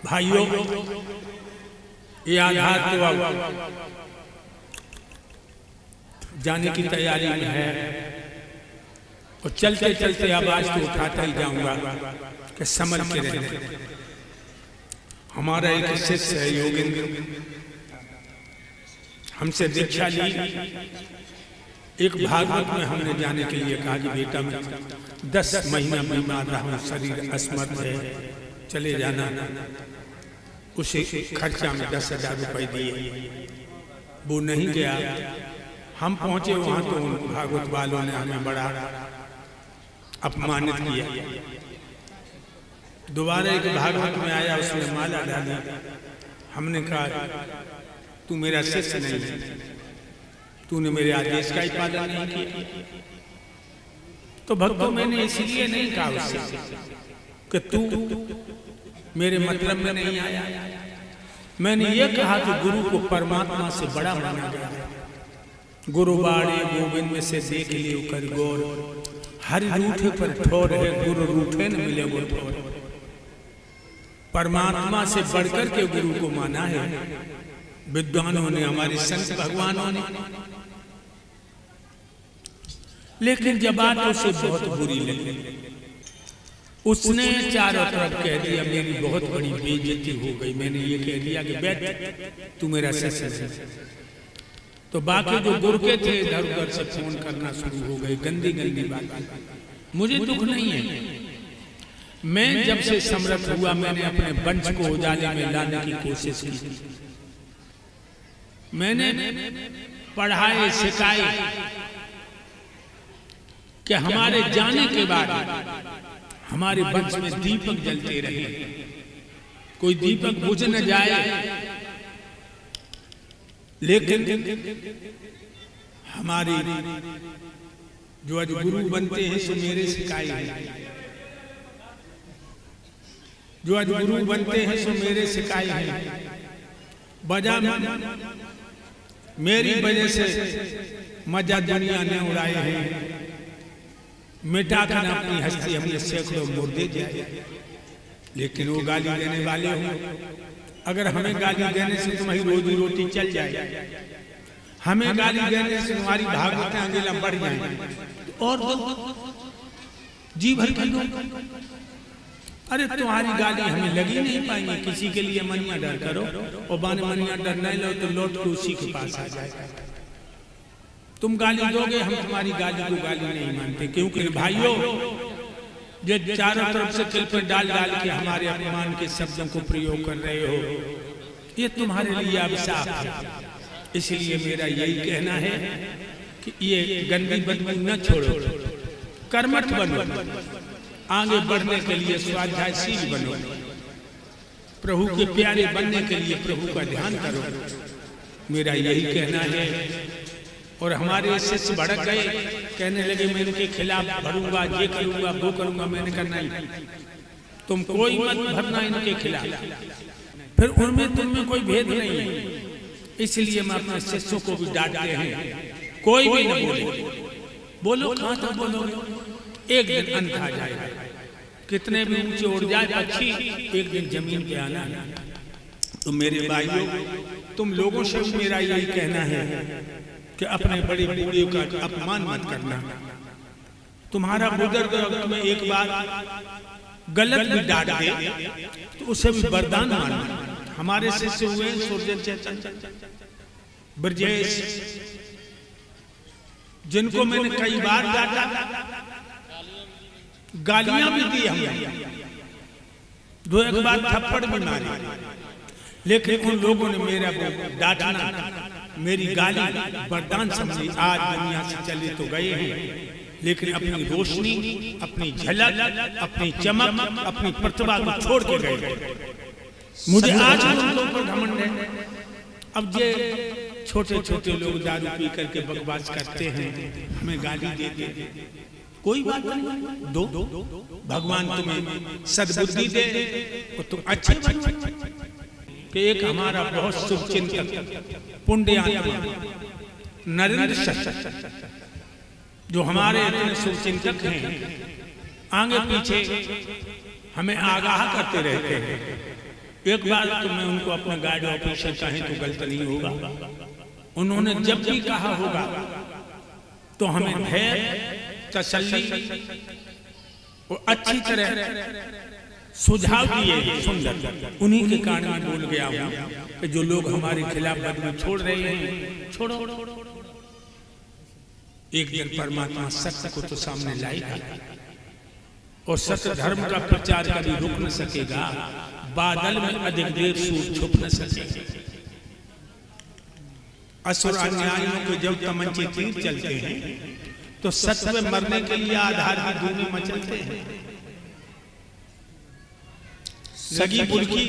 भाइयों, ये आधार तो अब जाने की तैयारी में है और चलते चलते आवाज तो उठाता ही जाऊंगा कि समझ के रहते। हमारा एक शिष्य है योगेंद्र, हमसे दीक्षा ली। एक भागवत में हमने जाने के लिए कहा कि बेटा मैं 10 महीना बीमार रहा हूं, शरीर असमर्थ है, चले जाना। उसे खर्चा में 10,000 रुपए दिए, वो नहीं गया। हम पहुंचे वहां तो भागवत वालों ने हमें बड़ा अपमानित किया। दोबारा एक भागवत में आया, उसने माला डाली। हमने कहा तू मेरा शिष्य नहीं है, तूने मेरे आदेश का ही पालन नहीं किया। तो भक्तों, मैंने इसलिए नहीं कहा उससे कि तू मेरे मतलब में नहीं आया। मैंने ये कहा कि गुरु को परमात्मा से बड़ा माना गया। गुरु बाड़े गोविंद में से देख लियो कर गौर, हरि रूठे पर ठोर है, गुरु रूठे न मिले वो ठोर। परमात्मा से बढ़कर के गुरु को माना है विद्वानों ने, हमारे संत भगवानों ने। लेकिन जब बात उसे बहुत बुरी लगी, उसने चारों तरफ कह दिया मेरी बहुत बड़ी बेइज्जती हो गई। मैंने ये कह दिया कि बैठ, तू मेरा शिष्य है। तो बाकी जो गुरके थे इधर उधर से फोन करना शुरू हो गए, गंदी गंदी बात। मुझे दुख नहीं है, मैं जब से समर्थ हुआ मैंने अपने वंश को उजाले में लाने की कोशिश की। मैंने पढ़ाए सिखाए कि हमारे जाने के बाद हमारे वंश में दीपक जलते रहे, कोई दीपक बुझ न जाए। लेकिन हमारी जो आज गुरु बनते हैं सो मेरे सिखाए हैं, जो आज गुरु बनते हैं सो मेरे सिखाए हैं। बजा मेरी वजह से मजा दुनिया ने उड़ाए हैं, मिटा कर अपनी हस्ती हमने सैकड़ों मुर्दे जाए। लेकिन वो गाली देने वाले हो, अगर हमें गाली देने से तुम्हारी रोजी रोटी चल जाए, हमें गाली देने से तुम्हारी भागवतें अगेला बढ़ जाए, और जी भर की दो। अरे तुम्हारी गाली हमें लगी नहीं पाएंगे, किसी के लिए मनिया डर करो और बाने मनिया डर नहीं लो तो लौट के उसी के पास आ जाए। तुम गाली दोगे, हम तुम्हारी गाली को गाली नहीं मानते। क्योंकि भाइयों, जो चारों तरफ से तिल पर डाल डाल के हमारे अपमान के शब्दों को प्रयोग कर रहे हो, ये तुम्हारे लिए अभिशाप है। इसलिए मेरा यही कहना है कि ये गंदी बदबू न छोड़ो, कर्मठ बनो, आगे बढ़ने के लिए स्वाध्यायशील बनो, प्रभु के प्यारे बनने के लिए प्रभु का ध्यान करो। मेरा यही कहना है। और हमारे शिष्य भड़क गए, कहने लगे मैं इनके खिलाफ भरूंगा, ये करूंगा, वो करूंगा। मैंने कहा नहीं, तुम कोई मत भरना इनके खिलाफ, फिर उनमें तुम में कोई भेद नहीं है। इसलिए मैं अपने शिष्यों को भी डांटते हैं, कोई भी न बोले। बोलो कहां तक बोलोगे, एक दिन अंत आ जाएगा। कितने भी ऊंचे उड़ जाए पक्षी, एक दिन जमीन पे आना है। तो मेरे भाइयों, तुम लोगों से मेरा यही कहना है कि अपने बड़े बूढ़े का अपमान मत करना। तुम्हारा बुजुर्ग तुम्हें एक बार गलत भी डांट दे तो उसे भी वरदान मानना। हमारे शिष्य हुए सुरजन चेतन, ब्रजेश, जिनको मैंने कई बार डांटा, गालियां भी दी हमने, 2-1 बार थप्पड़ भी मारे। लेकिन उन लोगों ने मेरा डांटना, मेरी गाली वरदान समझी। आज दुनिया से चले तो गए हैं, लेकिन अपनी रोशनी, अपनी झलक, अपनी चमक, अपनी प्रतिभा को छोड़ के गए। मुझे आज उनके ऊपर घमंड है। अब ये छोटे छोटे लोग दारू पी करके बकवास करते हैं, हमें गाली देते हैं, कोई बात नहीं, दो भगवान तुम्हें सद्बुद्धि दे तो तुम अच्छे बनो। कि एक हमारा बहुत शुभ चिंतक पुण्य आत्मा नरेंद्र सर, जो हमारे इतने शुभ चिंतक हैं, आगे पीछे हमें आगाह करते रहते हैं एक बार तो मैं उनको अपना गाइड ऑफिसर कहें तो गलत नहीं होगा, उन्होंने जब भी कहा होगा तो हमें धैर्य, तसल्ली और अच्छी तरह सुझाव दिए सुंदर। उन्हीं के कारण मैं बोल गया हूं कि जो लोग हमारे खिलाफ बदलू छोड़ रहे हैं, छोड़ो। एक दिन परमात्मा सत्य को तो सामने लाएगा और सत्य धर्म का प्रचार कभी रुक न सकेगा। बादल में अधिक देर सूरज छुप न सकेगा। असुर अन्यायियों के जब तमंचे तीर चलते हैं तो सत्य में मरने के लिए आधार की दूरी मचलते हैं। सगी बुरकी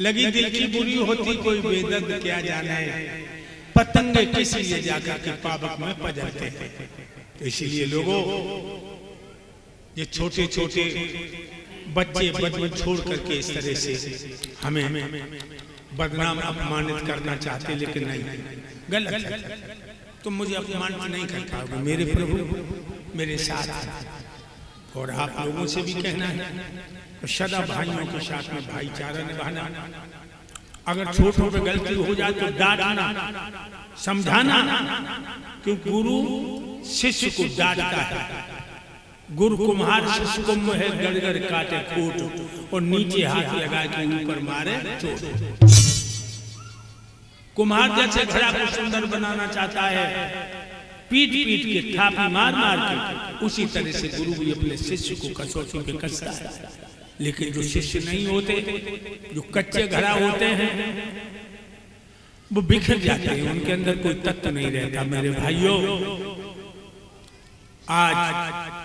लगी दिल की बुरी होती, कोई बेदर्द क्या जाने, पतंगे किस लिए जाकर के पावक में पजलते हैं। तो इसीलिए लोगों, ये छोटे छोटे बच्चे बचपन छोड़ करके इस तरह से हमें बदनाम अपमानित करना चाहते, लेकिन नहीं, गलत है। तुम मुझे अपमानित नहीं कर पाओगे, मेरे प्रभु मेरे साथ हैं। और आप लोगों से भी कहना है तो सदा भाइयों के साथ में भाईचारा निभाना। अगर छोटों पे गलती हो जाए तो डांटना, समझाना, क्योंकि गुरु शिष्य को डांटता है। गुरु कुम्हार शिष्य को है गड़गड़ काटे कोट और नीचे हाथ लगा के ऊपर मारे चोट। कुम्हार जैसे घड़ा को सुंदर बनाना चाहता है, पीट पीट के थापी मार मार के, उसी तरह से गुरु भी अपने शिष्य को कसौटी पे कसता है। लेकिन जो शिष्य नहीं होते, जो कच्चे घड़ा होते हैं, वो बिखर जाते हैं, उनके अंदर कोई तत्व नहीं रहता। मेरे भाइयों, आज